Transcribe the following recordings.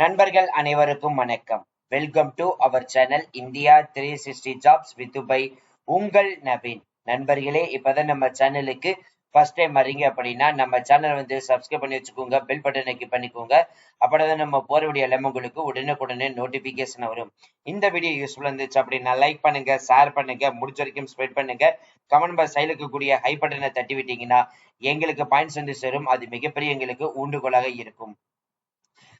நண்பர்கள் அனைவருக்கும் வணக்கம். Welcome to our channel India 360 jobs with Dubai. உங்கள் நவீன். நண்பர்களே, இப்பதான் நம்ம சேனலுக்கு ஃபர்ஸ்ட் டைம் வரீங்க அப்படின்னா நம்ம சேனல் வந்து சப்ஸ்கிரைப் பண்ணி வச்சுக்கோங்க, பெல் பட்டனை கிளிக் பண்ணிக்கோங்க. அப்பதான் நம்ம போற வீடியோ எல்லாமே உங்களுக்கு உடனுக்குடனே நோட்டிபிகேஷன் வரும். இந்த வீடியோ யூஸ்ஃபுல் இருந்துச்சு அப்படின்னா லைக் பண்ணுங்க, ஷேர் பண்ணுங்க, முடிஞ்ச வரைக்கும் ஸ்ப்ரெட் பண்ணுங்க. கமெண்ட் பாக்ஸ் சைடுல இருக்கக்கூடிய ஹை பட்டனை தட்டி விட்டீங்கன்னா எங்களுக்கு பாயிண்ட்ஸ் வந்து சேரும். அது மிகப்பெரிய எங்களுக்கு ஊண்டுகோலாக இருக்கும்.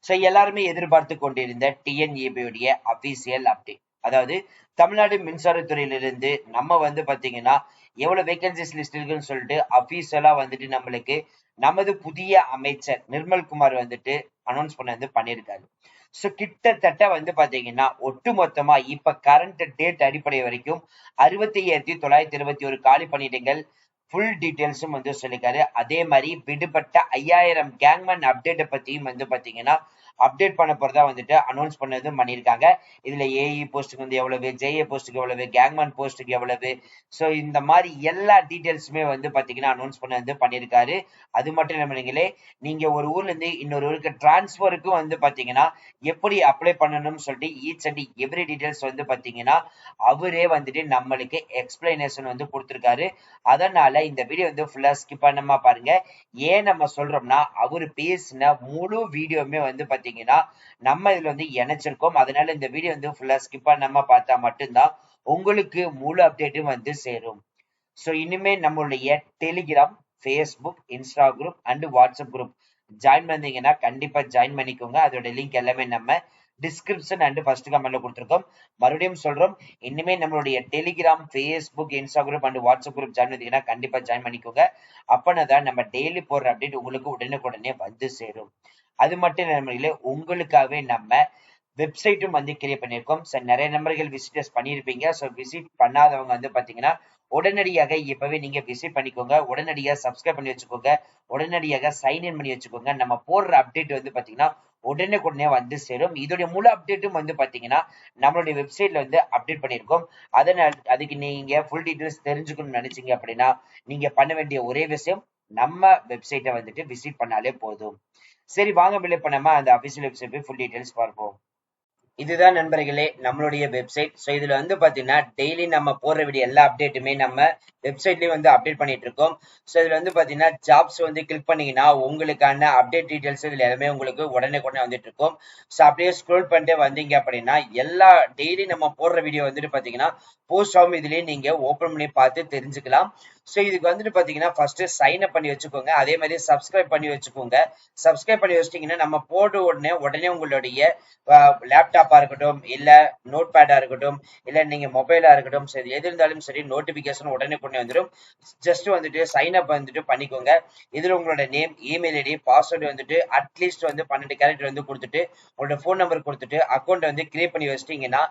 ஸோ எல்லாருமே எதிர்பார்த்து கொண்டிருந்த டிஎன்இபியுடைய அபிஷியல் அப்டேட், அதாவது தமிழ்நாடு மின்சாரத்துறையிலிருந்து நம்ம வந்து பாத்தீங்கன்னா எவ்வளவு வேகன்சிஸ் லிஸ்ட் இருக்குன்னு சொல்லிட்டு அபிஷியலா வந்துட்டு நம்மளுக்கு நமது புதிய அமைச்சர் நிர்மல்குமார் வந்துட்டு அனௌன்ஸ் பண்ணியிருக்காரு. ஸோ கிட்டத்தட்ட வந்து பாத்தீங்கன்னா ஒட்டுமொத்தமா இப்ப கரண்ட் டேட் அடிப்படை வரைக்கும் 65,921 காலி பணியிடங்கள் ஃபுல் டீடைல்ஸும் வந்து சொல்லிருக்காரு. அதே மாதிரி விடுபட்ட 5000 கேங்மேன் அப்டேட்டை பத்தியும் வந்து பாத்தீங்கன்னா அப்டேட் பண்ண போறதா வந்துட்டு அனௌன்ஸ் பண்ணதும் பண்ணியிருக்காங்க. இதுல ஏஇ போஸ்ட்டுக்கு வந்து எவ்வளவு, ஜேஏ போஸ்ட்டுக்கு எவ்வளவு, கேங்மேன் போஸ்ட்டுக்கு எவ்வளவு, ஸோ இந்த மாதிரி எல்லா டீடைல்ஸுமே வந்து பாத்தீங்கன்னா அனௌன்ஸ் பண்ணது பண்ணியிருக்காரு. அது மட்டும் இல்லாமலே நீங்க ஒரு ஊர்ல இருந்து இன்னொரு ஊருக்கு டிரான்ஸ்பருக்கும் வந்து பாத்தீங்கன்னா எப்படி அப்ளை பண்ணணும்னு சொல்லிட்டு ஈச் அண்ட் எவ்ரி டீடைல்ஸ் வந்து பாத்தீங்கன்னா அவரே வந்துட்டு நம்மளுக்கு எக்ஸ்பிளனேஷன் வந்து கொடுத்திருக்காரு. அதனால இந்த வீடியோ வந்து ஃபுல்லா ஸ்கிப் பண்ணாம பாருங்க. ஏன் நம்ம சொல்றோம்னா அவரு பேசின முழு வீடியோமே வந்து பாத்தீங்கன்னா நம்ம இதுல வந்து இணைச்சிருக்கோம். அதனால இந்த வீடியோ வந்து ஃபுல்லா ஸ்கிப் பண்ணாம பார்த்தா மட்டும்தான் உங்களுக்கு முழு அப்டேட்டும் வந்து சேரும். ஸோ இனிமே நம்மளுடைய Telegram, Facebook, Instagram and WhatsApp group join பண்ணீங்கன்னா கண்டிப்பா ஜாயின் பண்ணிக்கோங்க. அதோட லிங்க் எல்லாமே நம்ம டிஸ்கிரிப்ஷன் அண்ட் ஃபர்ஸ்ட் கமெண்ட்ல கொடுத்துருக்கோம். மறுபடியும் சொல்றோம், இனிமே நம்மளுடைய Telegram, Facebook, Instagram and WhatsApp group join பண்ணீங்கன்னா கண்டிப்பா ஜாயின் பண்ணிக்கோங்க. அப்பனாதான் நம்ம டெய்லி போடுற அப்டேட் உங்களுக்கு உடனுக்குடனே வந்து சேரும். அது மட்டும் இல்லாமலே உங்களுக்காகவே நம்ம வெப்சைட்டும் வந்து கிரியேட் பண்ணியிருக்கோம். ஸோ நிறைய நம்பர்கள் விசிட்டர்ஸ் பண்ணியிருப்பீங்க. ஸோ விசிட் பண்ணாதவங்க வந்து பாத்தீங்கன்னா உடனடியாக இப்பவே நீங்க விசிட் பண்ணிக்கோங்க. உடனடியாக சப்ஸ்கிரைப் பண்ணி வச்சுக்கோங்க. உடனடியாக சைன்இன் பண்ணி வச்சுக்கோங்க. நம்ம போடுற அப்டேட் வந்து பாத்தீங்கன்னா உடனே வந்து சேரும். இதோடைய முழு அப்டேட்டும் வந்து பாத்தீங்கன்னா நம்மளுடைய வெப்சைட்ல வந்து அப்டேட் பண்ணியிருக்கோம். அதனால அதுக்கு நீங்க ஃபுல் டீடைல்ஸ் தெரிஞ்சுக்கணும்னு நினைச்சீங்க அப்படின்னா நீங்க பண்ண வேண்டிய ஒரே விஷயம் நம்ம வெப்சைட்டை வந்துட்டு விசிட் பண்ணாலே போதும். சரி, வாங்க பில்லே பண்ணாம அந்த அபிஷியல் வெப்சைட் போய் ஃபுல் டீடைல்ஸ் பார்ப்போம். இதுதான் நண்பர்களே நம்மளுடைய வெப்சைட். ஸோ இதுல வந்து பாத்தீங்கன்னா டெய்லி நம்ம போடுற வீடியோ எல்லா அப்டேட்டுமே நம்ம வெப்சைட்லயும் வந்து அப்டேட் பண்ணிட்டு இருக்கோம். ஸோ இதுல வந்து பாத்தீங்கன்னா ஜாப்ஸ் வந்து கிளிக் பண்ணீங்கன்னா உங்களுக்கான அப்டேட் டீடைல்ஸ் இதுல எல்லாமே உங்களுக்கு உடனே வந்துட்டு இருக்கும். ஸோ அப்படியே ஸ்க்ரோல் பண்ணிட்டு வந்தீங்க அப்படின்னா எல்லா டெய்லி நம்ம போடுற வீடியோ வந்துட்டு பாத்தீங்கன்னா போஸ்ட் ஆகும். இதுலயே நீங்க ஓபன் பண்ணி பார்த்து தெரிஞ்சுக்கலாம். ஸோ இதுக்கு வந்துட்டு பாத்தீங்கன்னா ஃபர்ஸ்ட் சைன் அப் பண்ணி வச்சுக்கோங்க. அதே மாதிரி சப்ஸ்கிரைப் பண்ணி வச்சுக்கோங்க. சப்ஸ்கிரைப் பண்ணி வச்சிட்டீங்கன்னா நம்ம போட்ட உடனே உங்களுடைய லேப்டாப்பா இருக்கட்டும், இல்ல நோட் பேடா இருக்கட்டும், இல்ல நீங்க மொபைலா இருக்கட்டும், சரி எது இருந்தாலும் சரி நோட்டிபிகேஷன் உடனே வந்துடும். ஜஸ்ட் வந்துட்டு சைன் அப் வந்துட்டு பண்ணிக்கோங்க. இதுல உங்களோட நேம், இமெயில் ஐடி, பாஸ்வேர்டு வந்துட்டு அட்லீஸ்ட் வந்து 12 கேரக்டர் வந்து கொடுத்துட்டு உங்களோட போன் நம்பர் கொடுத்துட்டு அக்கௌண்ட் வந்து கிரியேட் பண்ணி வச்சிட்டீங்கன்னா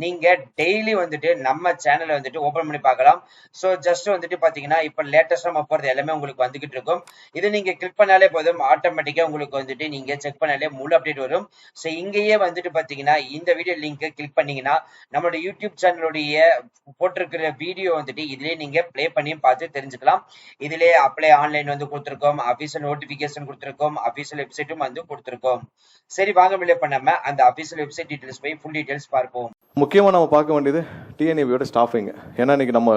நீங்க டெய்லி வந்துட்டு நம்ம சேனலை வந்துட்டு ஓபன் பண்ணி பார்க்கலாம். ஸோ ஜஸ்ட் வந்துட்டு பாத்தீங்கன்னா இப்ப லேட்டஸ்டா நம்ம போறது எல்லாமே உங்களுக்கு வந்துகிட்டு இருக்கும். இது நீங்க கிளிக் பண்ணாலே போதும், ஆட்டோமேட்டிக்கா உங்களுக்கு வந்துட்டு நீங்க செக் பண்ணாலே முழு அப்டேட் வரும். ஸோ இங்கேயே வந்துட்டு பாத்தீங்கன்னா இந்த வீடியோ லிங்கை கிளிக் பண்ணீங்கன்னா நம்மளோட யூடியூப் சேனலுடைய போட்டிருக்கிற வீடியோ வந்துட்டு இதுலயே நீங்க பிளே பண்ணி பார்த்து தெரிஞ்சுக்கலாம். இதுலயே அப்ளை ஆன்லைன் வந்து கொடுத்துருக்கோம், அபிஷியல் நோட்டிபிகேஷன் கொடுத்துருக்கோம், அபிஷியல் வெப்சைட்டும் வந்து கொடுத்துருக்கோம். சரி, வாங்க பில்லே பண்ணாம அந்த அபிஷியல் வெப்சைட் டீடைல்ஸ் போய் ஃபுல் டீடைல்ஸ் பார்ப்போம். முக்கியமா நம்ம பார்க்க வேண்டியது டிஎன்இபியோட ஸ்டாஃபிங். ஏன்னா இன்னைக்கு நம்ம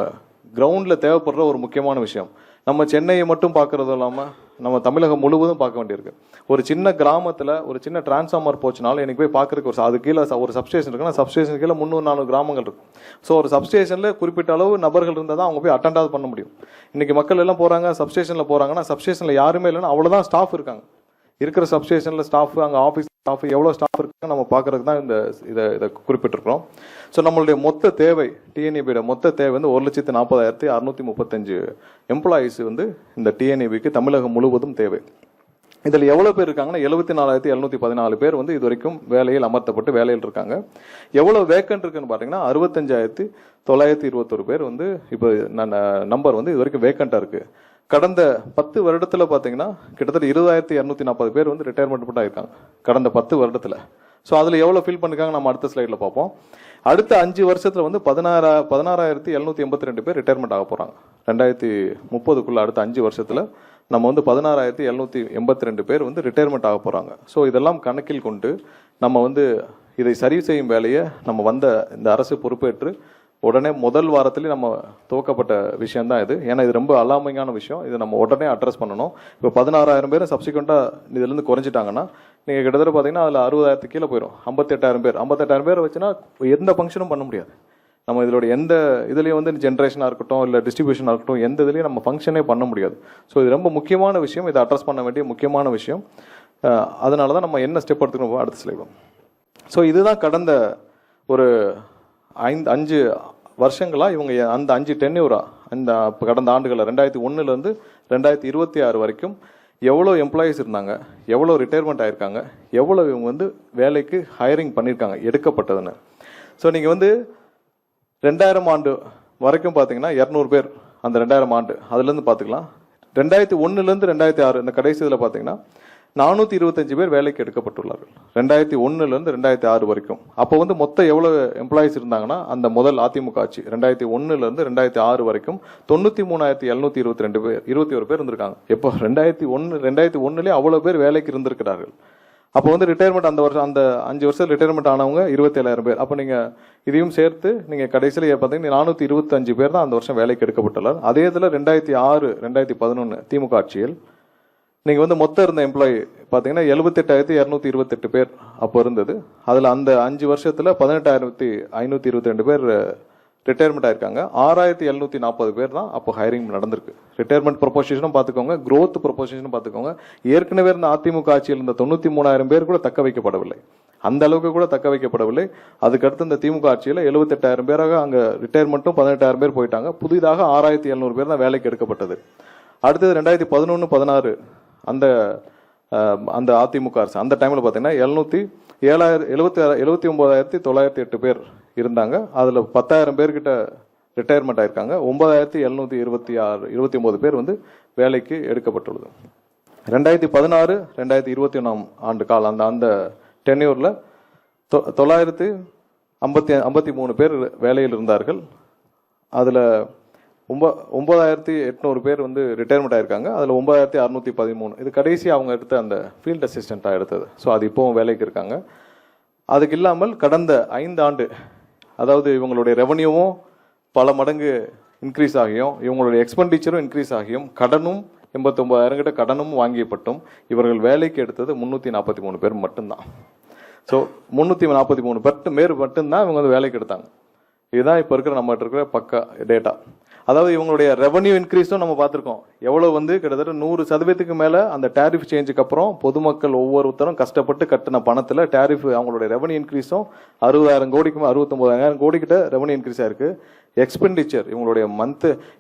கிரவுண்ட்ல தேவைப்படுற ஒரு முக்கியமான விஷயம். நம்ம சென்னையை மட்டும் பார்க்கறதும் இல்லாமல் நம்ம தமிழகம் முழுவதும் பார்க்க வேண்டியிருக்கு. ஒரு சின்ன கிராமத்தில் ஒரு சின்ன டிரான்ஸ்ஃபார்மர் போச்சுனாலும் எனக்கு போய் பார்க்கறதுக்கு அது கீழே ஒரு சப்ஸ்டேஷன் இருக்குன்னா சப்ஸ்டேஷன் கீழே 300-400 கிராமங்கள் இருக்கும். ஸோ ஒரு சப்ஸ்டேஷனில் குறிப்பிட்ட அளவு நபர்கள் இருந்தால் தான் அவங்க போய் அட்டெண்டாவது பண்ண முடியும். இன்னைக்கு மக்கள் எல்லாம் போகிறாங்க, சப்ஸ்டேஷனில் போகிறாங்கன்னா சப்ஸ்டேஷனில் யாருமே இல்லைன்னா அவ்வளோதான் ஸ்டாஃப் இருக்காங்க. இருக்கிற சப்ஸ்டேஷனில் ஸ்டாஃப், அங்கே ஆஃபீஸ் ஸ்டாஃப் எவ்வளோ ஸ்டாஃப் இருக்காங்க நம்ம பார்க்கறதுக்கு தான் இதை குறிப்பிட்டிருக்கிறோம். ஸோ நம்மளுடைய மொத்த தேவை, டிஎன்இபியோட மொத்த தேவை வந்து 1,40,635 எம்ப்ளாயீஸ் வந்து இந்த டிஎன்இபிக்கு தமிழகம் முழுவதும் தேவை. இதில் எவ்வளோ பேர் இருக்காங்கன்னா 74,714 பேர் வந்து இது வரைக்கும் வேலையில் அமர்த்தப்பட்டு வேலையில் இருக்காங்க. எவ்வளோ வேக்கன்ட் இருக்குன்னு பார்த்தீங்கன்னா 65,921 பேர் வந்து இப்போ நம்பர் வந்து இது வரைக்கும் வேக்கண்டாக இருக்கு. கடந்த 10 வருடத்துல பாத்தீங்கன்னா கிட்டத்தட்ட 20,240 பேர் வந்து ரிட்டையர்மெண்ட் ஆயிருக்காங்க கடந்த 10 வருடத்துல. ஸோ அதுல எவ்வளவு ஃபில் பண்ணிருக்காங்க நம்ம அடுத்த ஸ்லைட்ல பார்ப்போம். அடுத்த 5 வருஷத்துல வந்து 16,782 பேர் ரிட்டையர்மெண்ட் ஆக போறாங்க. 2030க்குள்ள அடுத்த 5 வருஷத்துல நம்ம வந்து 16,782 பேர் வந்து ரிட்டையர்மெண்ட் ஆக போறாங்க. ஸோ இதெல்லாம் கணக்கில் கொண்டு நம்ம வந்து இதை சரி செய்யும் வேலையை நம்ம வந்த இந்த அரசு பொறுப்பேற்று உடனே முதல் வாரத்திலே நம்ம துவக்கப்பட்ட விஷயம்தான் இது. ஏன்னா இது ரொம்ப அலாமிங்கான விஷயம். இதை நம்ம உடனே அட்ரஸ் பண்ணணும். இப்போ 16,000 பேர் சப்சிக்வெண்ட்டாக இதுலேருந்து குறைஞ்சிட்டாங்கன்னா நீங்கள் கிட்டத்தட்ட பார்த்தீங்கன்னா அதில் 60,000 கீழே போயிடும். 58,000 பேர் 58,000 பேர் வச்சுன்னா எந்த ஃபங்க்ஷனும் பண்ண முடியாது. நம்ம இதோட எந்த இதுலேயும் வந்து ஜென்ரேஷனாக இருக்கட்டும் இல்லை டிஸ்ட்ரிபியூஷனாக இருக்கட்டும் எந்த இதுலேயும் நம்ம ஃபங்க்ஷனே பண்ண முடியாது. ஸோ இது ரொம்ப முக்கியமான விஷயம். இதை அட்ரஸ் பண்ண வேண்டிய முக்கியமான விஷயம். அதனால தான் நம்ம என்ன ஸ்டெப் எடுத்துக்கணும் அடுத்த ஸ்லைடும். ஸோ இதுதான் கடந்த ஒரு 5 வருஷங்களாக இவங்க அந்த 5 டென்யூரா இந்த கடந்த ஆண்டுகளில் 2001 2026 வரைக்கும் எவ்வளோ எம்ப்ளாயீஸ் இருந்தாங்க, எவ்வளோ ரிட்டையர்மெண்ட் ஆயிருக்காங்க, எவ்வளோ இவங்க வந்து வேலைக்கு ஹையரிங் பண்ணியிருக்காங்க எடுக்கப்பட்டதுன்னு. ஸோ நீங்கள் வந்து 2000 ஆண்டு வரைக்கும் பார்த்தீங்கன்னா 200 பேர் அந்த 2000 ஆண்டு அதுலேருந்து பார்த்துக்கலாம். 2001 2006 இந்த கடைசி இதில் பார்த்தீங்கன்னா 425 பேர் வேலைக்கு எடுக்கப்பட்டுள்ளார்கள் 2001 2006 வரைக்கும். அப்போ வந்து மொத்தம் எவ்வளவு எம்ப்ளாயிஸ் இருந்தாங்கன்னா அந்த முதல் அதிமுக ஆட்சி 2001 2006 வரைக்கும் 93,722 பேர் 21 பேர் இருந்திருக்காங்க. எப்போ 2001 அவ்வளவு பேர் வேலைக்கு இருந்திருக்கிறார்கள். அப்போ வந்து ரிட்டையர்மெண்ட் அந்த வருஷம் அந்த 5 வருஷம் ரிட்டையர்மெண்ட் ஆனவங்க 27,000 பேர். அப்போ நீங்கள் இதையும் சேர்த்து நீங்கள் கடைசியில் பார்த்தீங்கன்னா 425 பேர் தான் அந்த வருஷம் வேலைக்கு எடுக்கப்பட்டுள்ளார். அதே இதில் 2006 2011 திமுக ஆட்சியில் நீங்கள் வந்து மொத்தம் இருந்த எம்ப்ளாயி பார்த்தீங்கன்னா 78,228 பேர் அப்போ இருந்தது. அதில் அந்த 5 வருஷத்தில் 18,522 பேர் ரிட்டையர்மெண்ட் ஆயிருக்காங்க. 6,740 பேர் தான் அப்போ ஹையரிங் நடந்திருக்கு. ரிட்டையர்மெண்ட் ப்ரொபோசிஷனும் பார்த்துக்கோங்க, க்ரோத் ப்ரொபோசிஷனும் பார்த்துக்கோங்க. ஏற்கனவே இருந்த அதிமுக ஆட்சியில் இருந்த 93,000 பேர் கூட தக்க வைக்கப்படவில்லை, அந்த அளவுக்கு கூட தக்க வைக்கப்படவில்லை. அதுக்கடுத்து இந்த திமுக ஆட்சியில் 78,000 பேராக அங்கே ரிட்டையர்மெண்ட்டும் 18,000 பேர் போயிட்டாங்க. புதிதாக 6,700 பேர் தான் வேலைக்கு எடுக்கப்பட்டது. அடுத்தது 2011-16 அந்த அதிமுக அரசு அந்த டைமில் பார்த்தீங்கன்னா 79,908 பேர் இருந்தாங்க. அதில் 10,000 பேர்கிட்ட ரிட்டையர்மெண்ட் ஆயிருக்காங்க. 9,729 பேர் வந்து வேலைக்கு எடுக்கப்பட்டுள்ளது. 2016-2021 ஆண்டு கால அந்த டென்யூரில் 953 பேர் வேலையில் இருந்தார்கள். அதில் 9,800 பேர் வந்து ரிட்டையர்மெண்ட் ஆயிருக்காங்க. அதில் 9,613 இது கடைசி அவங்க எடுத்த அந்த ஃபீல்ட் அசிஸ்டண்ட்டாக எடுத்தது. ஸோ அது இப்போவும் வேலைக்கு இருக்காங்க. அதுக்கு இல்லாமல் கடந்த 5 ஆண்டு அதாவது இவங்களுடைய ரெவன்யூவும் பல மடங்கு இன்க்ரீஸ் ஆகியும் இவங்களுடைய எக்ஸ்பெண்டிச்சரும் இன்க்ரீஸ் ஆகியும் கடனும் 89,000 கிட்ட கடனும் வாங்கியப்பட்டும் இவர்கள் வேலைக்கு எடுத்தது 343 பேர் மட்டும்தான். ஸோ 343 பேர் மட்டும்தான் இவங்க வந்து வேலைக்கு எடுத்தாங்க. இதுதான் இப்போ இருக்கிற நம்மகிட்ட இருக்கிற பக்கா டேட்டா. அதாவது இவங்களுடைய ரெவன்யூ இன்க்ரீஸும் நம்ம பார்த்துருக்கோம். எவ்வளோ வந்து கிட்டத்தட்ட 100% மேலே அந்த டேரிஃப் சேஞ்சுக்கு அப்புறம் பொதுமக்கள் ஒவ்வொருத்தரும் கஷ்டப்பட்டு கட்டின பணத்தில் டேரிஃப் அவங்களுடைய ரெவன்யூ இன்க்ரீஸும் 60,000 கோடிக்கு 69,000 கோடி கிட்ட ரெவன்யூ இன்க்ரீஸ் ஆயிருக்கு. எக்ஸ்பெண்டிச்சர் இவங்களுடைய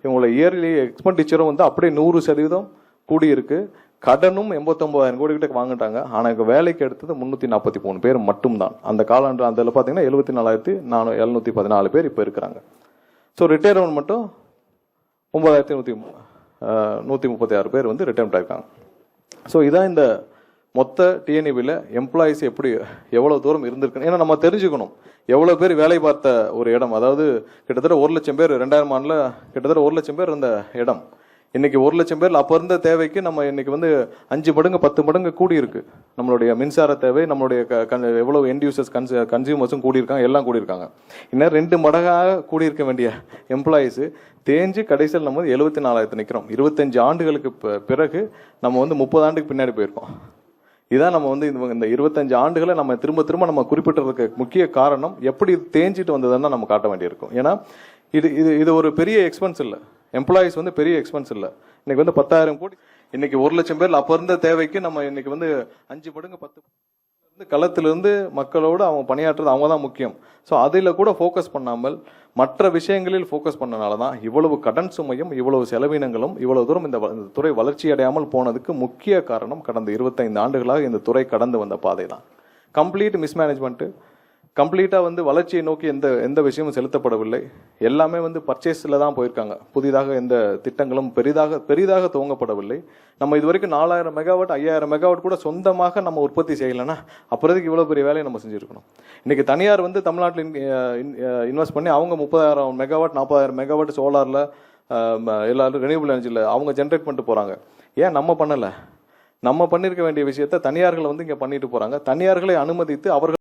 இவங்களுடைய இயர்லி எக்ஸ்பெண்டிச்சரும் வந்து அப்படியே 100% கூடியிருக்கு. கடனும் 89,000 கோடி கிட்ட வாங்கிட்டாங்க. ஆனால் இப்போ வேலைக்கு எடுத்தது 343 பேர் மட்டும்தான். அந்த காலாண்டு அதில் பார்த்தீங்கன்னா 74,714 பேர் இப்போ இருக்கிறாங்க. ஸோ ரிட்டையர்மெண்ட் மட்டும் 9,136 பேர் வந்து ரிட்டையர்மெண்ட் ஆயிருக்காங்க. ஸோ இதான் இந்த மொத்த டிஎன்இபியில் எம்ப்ளாயிஸ் எவ்வளோ தூரம் இருந்திருக்கு. ஏன்னா நம்ம தெரிஞ்சுக்கணும் எவ்வளோ பேர் வேலை பார்த்த ஒரு இடம். அதாவது கிட்டத்தட்ட 1,00,000 பேர் 2000 ஆண்டில் கிட்டத்தட்ட 1,00,000 பேர் இருந்த இடம் இன்னைக்கு 1,00,000 பேர் அப்போ இருந்த தேவைக்கு நம்ம இன்னைக்கு வந்து 5 மடங்கு 10 மடங்கு கூடி இருக்கு. நம்மளுடைய மின்சார தேவை நம்மளுடைய எவ்வளவு எண்ட் யூசர்ஸ் கன்சியூமர்ஸும் கூடியிருக்காங்க, எல்லாம் கூடியிருக்காங்க. இன்னும் 2 மடங்காக கூடியிருக்க வேண்டிய எம்ப்ளாயிஸ் தேஞ்சு கடைசியில் நம்ம 74,000 நிற்கிறோம். 25 ஆண்டுகளுக்கு பிறகு நம்ம வந்து 30 ஆண்டுக்கு பின்னாடி போயிருக்கோம். இதான் நம்ம வந்து இந்த 25 ஆண்டுகளை நம்ம திரும்ப நம்ம குறிப்பிட்டதுக்கு முக்கிய காரணம் எப்படி தேஞ்சிட்டு வந்ததுன்னு நம்ம காட்ட வேண்டியிருக்கும். ஏன்னா இது ஒரு பெரிய எக்ஸ்பென்ஸ் இல்லை. எம்ப்ளாயிஸ் வந்து பெரிய எக்ஸ்பென்ஸ் இல்லை. இன்னைக்கு வந்து 10,000 கோடி இன்னைக்கு 1,00,000 பேர் அப்போ இருந்த தேவைக்கு நம்ம இன்னைக்கு வந்து 5 மடங்கு 10 களத்திலிருந்து மக்களோடு அவங்க பணியாற்றுறது அவங்க தான் முக்கியம். ஸோ அதில் கூட ஃபோக்கஸ் பண்ணாமல் மற்ற விஷயங்களில் ஃபோக்கஸ் பண்ணனால தான் இவ்வளவு கடன் சுமையும் இவ்வளவு செலவினங்களும் இவ்வளவு தூரம் இந்த துறை வளர்ச்சி அடையாமல் போனதுக்கு முக்கிய காரணம் கடந்த 25 ஆண்டுகளாக இந்த துறை கடந்து வந்த பாதை தான். கம்ப்ளீட் மிஸ்மேனேஜ்மெண்ட்டு, கம்ப்ளீட்டாக வந்து வளர்ச்சியை நோக்கி எந்த விஷயமும் செலுத்தப்படவில்லை. எல்லாமே வந்து பர்ச்சேஸில் தான் போயிருக்காங்க. புதிதாக எந்த திட்டங்களும் பெரிதாக துவங்கப்படவில்லை. நம்ம இது வரைக்கும் 4,000 மெகாவாட் 5,000 மெகாவாட் கூட சொந்தமாக நம்ம உற்பத்தி செய்யலைன்னா அப்புறதுக்கு இவ்வளோ பெரிய வேலையை நம்ம செஞ்சுருக்கணும். இன்னைக்கு தனியார் வந்து தமிழ்நாட்டில் இன்வெஸ்ட் பண்ணி அவங்க 30,000 மெகாவாட் 40,000 மெகாவாட் சோலாரில் எல்லாரும் ரெனியூபிள் எனர்ஜியில் அவங்க ஜென்ரேட் பண்ணிட்டு போகிறாங்க. ஏன் நம்ம பண்ணலை? நம்ம பண்ணிருக்க வேண்டிய விஷயத்த தனியார்கள் வந்து இங்க பண்ணிட்டு போறாங்க. தனியார்களை அனுமதித்து அவர்கள்